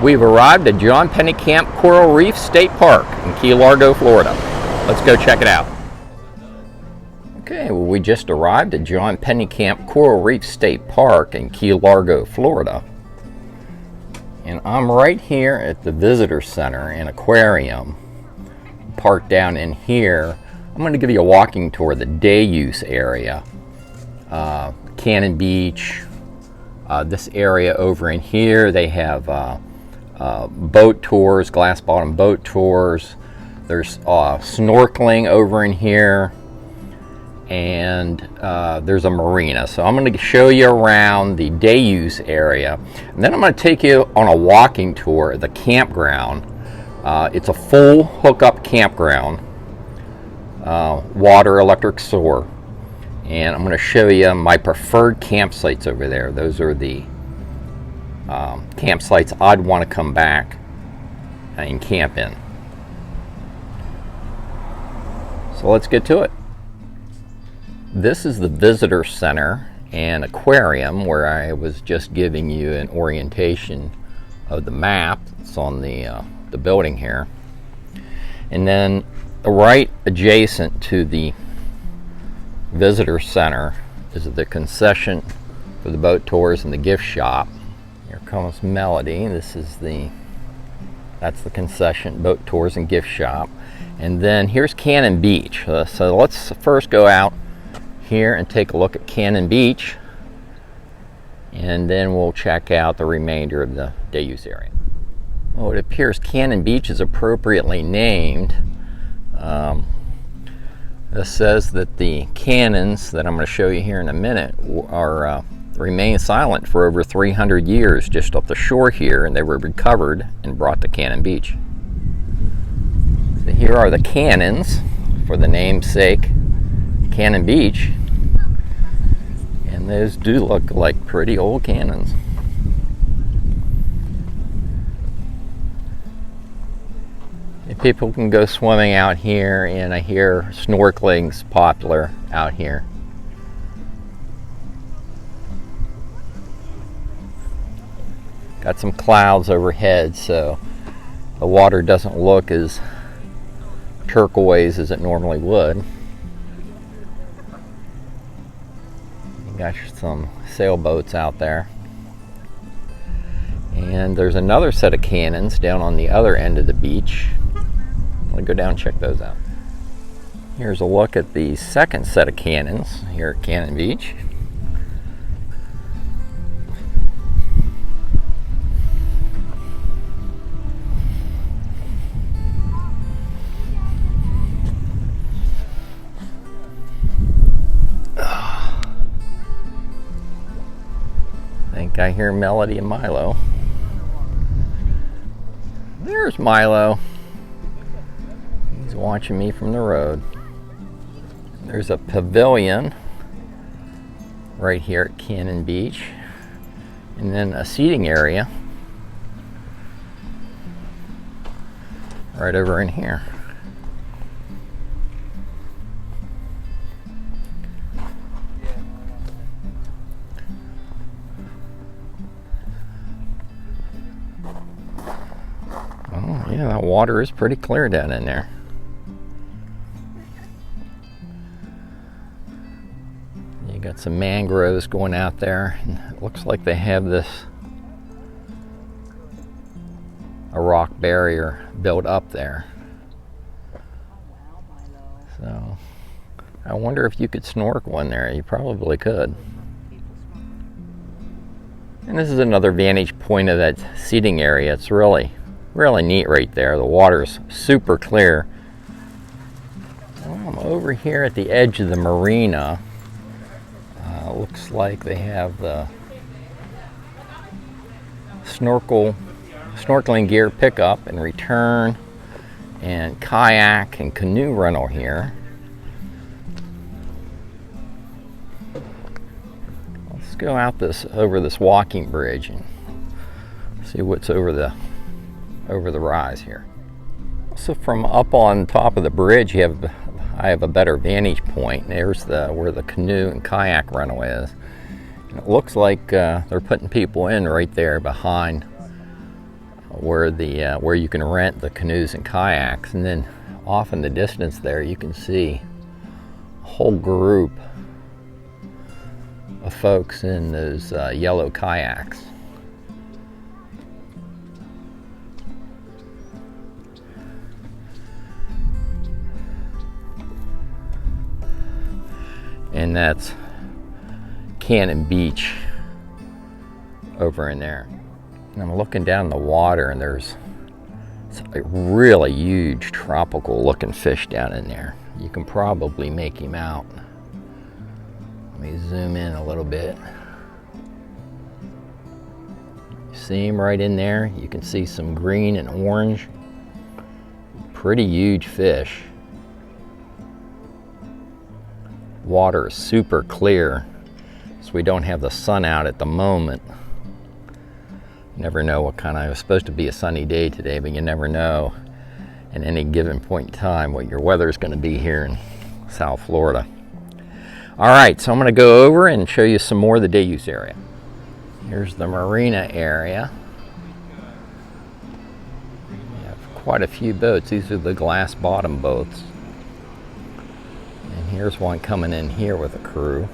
We've arrived at John Pennekamp Coral Reef State Park in Key Largo, Florida. Let's go check it out. Okay, well, we just arrived at John Pennekamp Coral Reef State Park in Key Largo, Florida. And I'm right here at the visitor center and aquarium, parked down in here. I'm going to give you a walking tour of the day use area. Cannon Beach, this area over in here, they have boat tours, glass bottom boat tours. There's snorkeling over in here, and there's a marina. So I'm going to show you around the day use area, and then I'm going to take you on a walking tour of the campground. It's a full hookup campground, water, electric, sewer, and I'm going to show you my preferred campsites over there. Those are the campsites I'd want to come back and camp in. So let's get to it. This is the visitor center and aquarium, where I was just giving you an orientation of the map. It's on the building here. And then right adjacent to the visitor center is the concession for the boat tours and the gift shop. Here comes Melody. That's the concession, boat tours and gift shop. And then here's Cannon Beach. So let's first go out here and take a look at Cannon Beach, and then we'll check out the remainder of the day use area. Well, it appears Cannon Beach is appropriately named. This says that the cannons that I'm going to show you here in a minute are remain silent for over 300 years just off the shore here, and they were recovered and brought to Cannon Beach. So here are the cannons for the namesake Cannon Beach, and those do look like pretty old cannons. And people can go swimming out here, and I hear snorkeling's popular out here. Got some clouds overhead, so the water doesn't look as turquoise as it normally would. You got some sailboats out there. And there's another set of cannons down on the other end of the beach. I'm going to go down and check those out. Here's a look at the second set of cannons here at Cannon Beach. I think I hear Melody and Milo. There's Milo. He's watching me from the road. There's a pavilion right here at Cannon Beach, and then a seating area right over in here. Oh, yeah, that water is pretty clear down in there. You got some mangroves going out there, and it looks like they have a rock barrier built up there. So I wonder if you could snorkel in there. You probably could. And this is another vantage point of that seating area. It's really neat right there. The water's super clear. Well, I'm over here at the edge of the marina. Looks like they have the snorkeling gear pickup and return, and kayak and canoe rental here. Let's go out over this walking bridge and see what's over the rise here. So from up on top of the bridge, I have a better vantage point. There's where the canoe and kayak rental is. And it looks like they're putting people in right there behind where you can rent the canoes and kayaks, and then off in the distance there you can see a whole group of folks in those yellow kayaks. And that's Cannon Beach over in there. And I'm looking down the water, and there's a really huge tropical looking fish down in there. You can probably make him out. Let me zoom in a little bit. See him right in there? You can see some green and orange. Pretty huge fish. Water is super clear, so we don't have the sun out at the moment. Never know what kind of, it was supposed to be a sunny day today, but you never know at any given point in time what your weather is going to be here in South Florida. All right, so I'm going to go over and show you some more of the day use area. Here's the marina area. We have quite a few boats. These are the glass bottom boats. And here's one coming in here with a crew.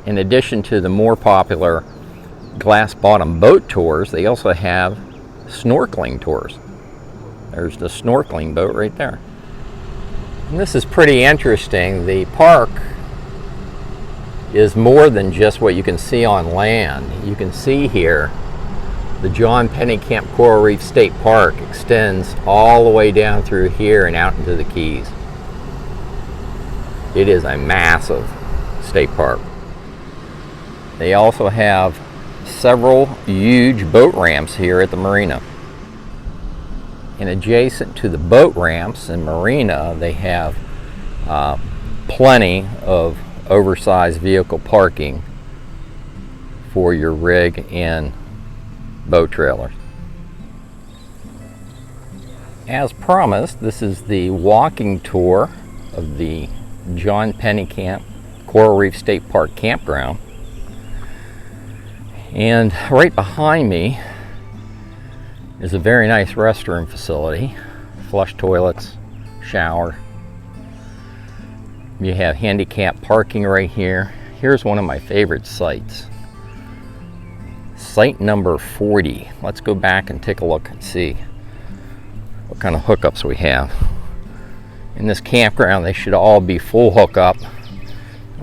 In addition to the more popular glass bottom boat tours, they also have snorkeling tours. There's the snorkeling boat right there. And this is pretty interesting. The park is more than just what you can see on land. You can see here the Pennekamp Coral Reef State Park extends all the way down through here and out into the Keys. It is a massive state park. They also have several huge boat ramps here at the marina. And adjacent to the boat ramps and marina, they have plenty of oversized vehicle parking for your rig and boat trailers. As promised, this is the walking tour of the Pennekamp Coral Reef State Park Campground. And right behind me is a very nice restroom facility, flush toilets, shower. You have handicap parking right here. Here's one of my favorite sites. Site number 40. Let's go back and take a look and see what kind of hookups we have. In this campground, they should all be full hookup.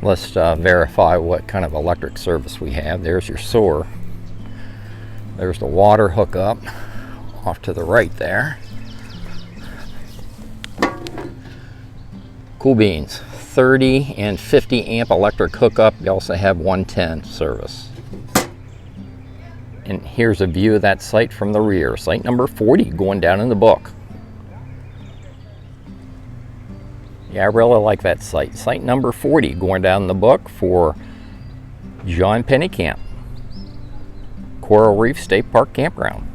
Let's verify what kind of electric service we have. There's your sewer. There's the water hookup off to the right there. Cool beans. 30 and 50 amp electric hookup. You also have 110 service. And here's a view of that site from the rear. Site number 40 going down in the book. Yeah, I really like that site. Site number 40 going down in the book for Pennekamp Coral Reef State Park Campground.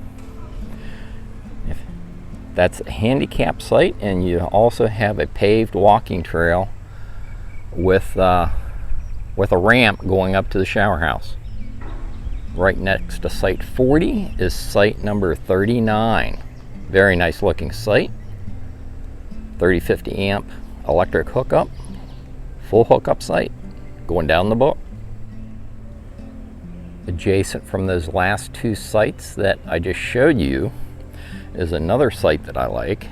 That's a handicap site, and you also have a paved walking trail with a ramp going up to the shower house. Right next to site 40 is site number 39. Very nice looking site. 30-50 amp electric hookup, full hookup site, going down the book. Adjacent from those last two sites that I just showed you is another site that I like.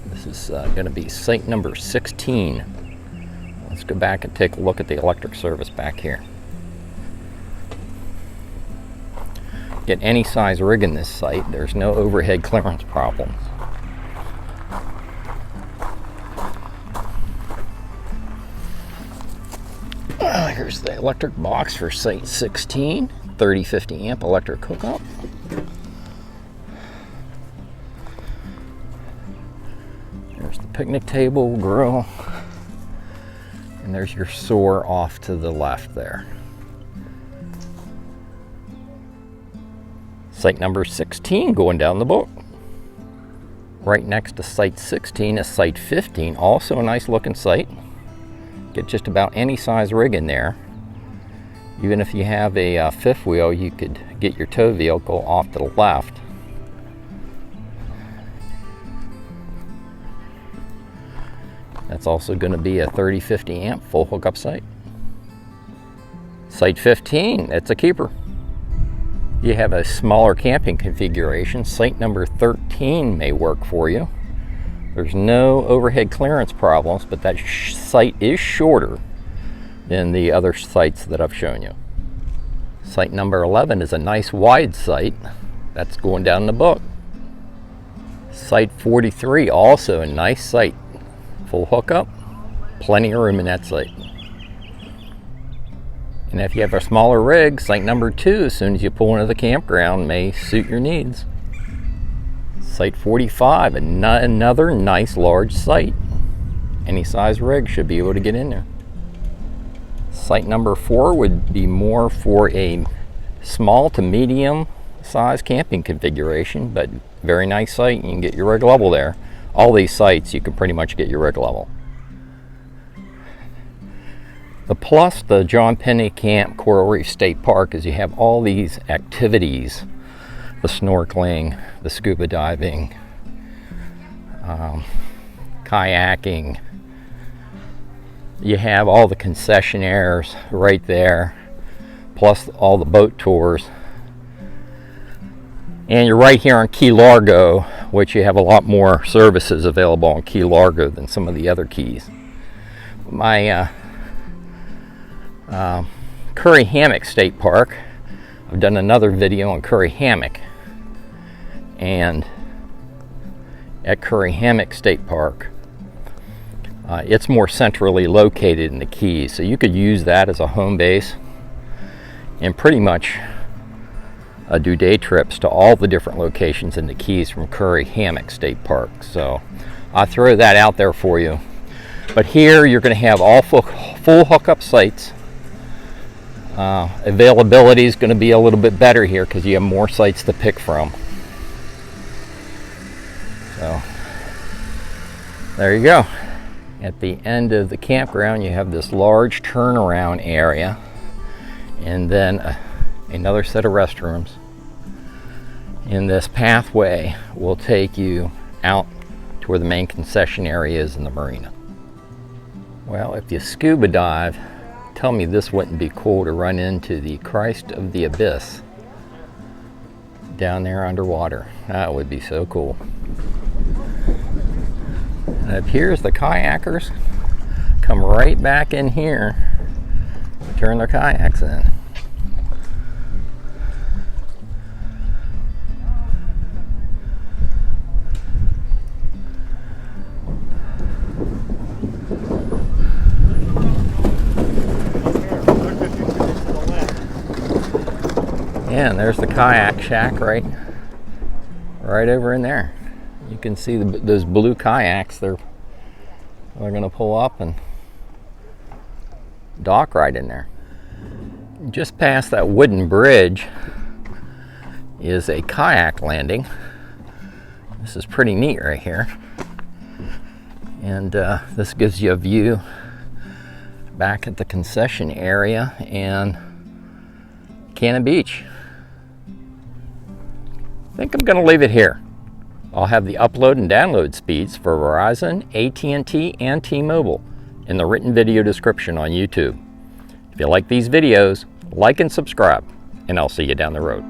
This is going to be site number 16. Let's go back and take a look at the electric service back here. Get any size rig in this site. There's no overhead clearance problems. Here's the electric box for site 16, 30-50 amp electric hookup. There's the picnic table, grill, and there's your sewer off to the left there. Site number 16 going down the book. Right next to site 16 is site 15, also a nice looking site. Get just about any size rig in there. Even if you have a fifth wheel, you could get your tow vehicle off to the left. That's also going to be a 30-50 amp full hookup site. Site 15, it's a keeper. You have a smaller camping configuration. Site number 13 may work for you. There's no overhead clearance problems, but that site is shorter than the other sites that I've shown you. Site number 11 is a nice wide site. That's going down the book. Site 43, also a nice site. Full hookup, plenty of room in that site. And if you have a smaller rig, site number 2, as soon as you pull into the campground, may suit your needs. Site 45, another nice large site. Any size rig should be able to get in there. Site number 4 would be more for a small to medium size camping configuration, but very nice site. You can get your rig level there. All these sites you can pretty much get your rig level. The plus the John Pennekamp Coral Reef State Park is you have all these activities, the snorkeling, the scuba diving, kayaking. You have all the concessionaires right there, plus all the boat tours. And you're right here on Key Largo, which you have a lot more services available on Key Largo than some of the other keys. My Curry Hammock State Park, I've done another video on Curry Hammock, and at Curry Hammock State Park, it's more centrally located in the Keys, so you could use that as a home base and pretty much do day trips to all the different locations in the Keys from Curry Hammock State Park. So I'll throw that out there for you. But here you're going to have all full hookup sites. Availability is going to be a little bit better here because you have more sites to pick from. So there you go. At the end of the campground, you have this large turnaround area, and then another set of restrooms. And this pathway will take you out to where the main concession area is in the marina. Well, if you scuba dive, tell me this wouldn't be cool to run into the Christ of the Abyss down there underwater. That would be so cool. And up here's the kayakers come right back in here, turn their kayaks in. Yeah, and there's the kayak shack right over in there. You can see those blue kayaks. They're going to pull up and dock right in there. Just past that wooden bridge is a kayak landing. This is pretty neat right here. And this gives you a view back at the concession area and Cannon Beach. I think I'm going to leave it here. I'll have the upload and download speeds for Verizon, AT&T, and T-Mobile in the written video description on YouTube. If you like these videos, like and subscribe, and I'll see you down the road.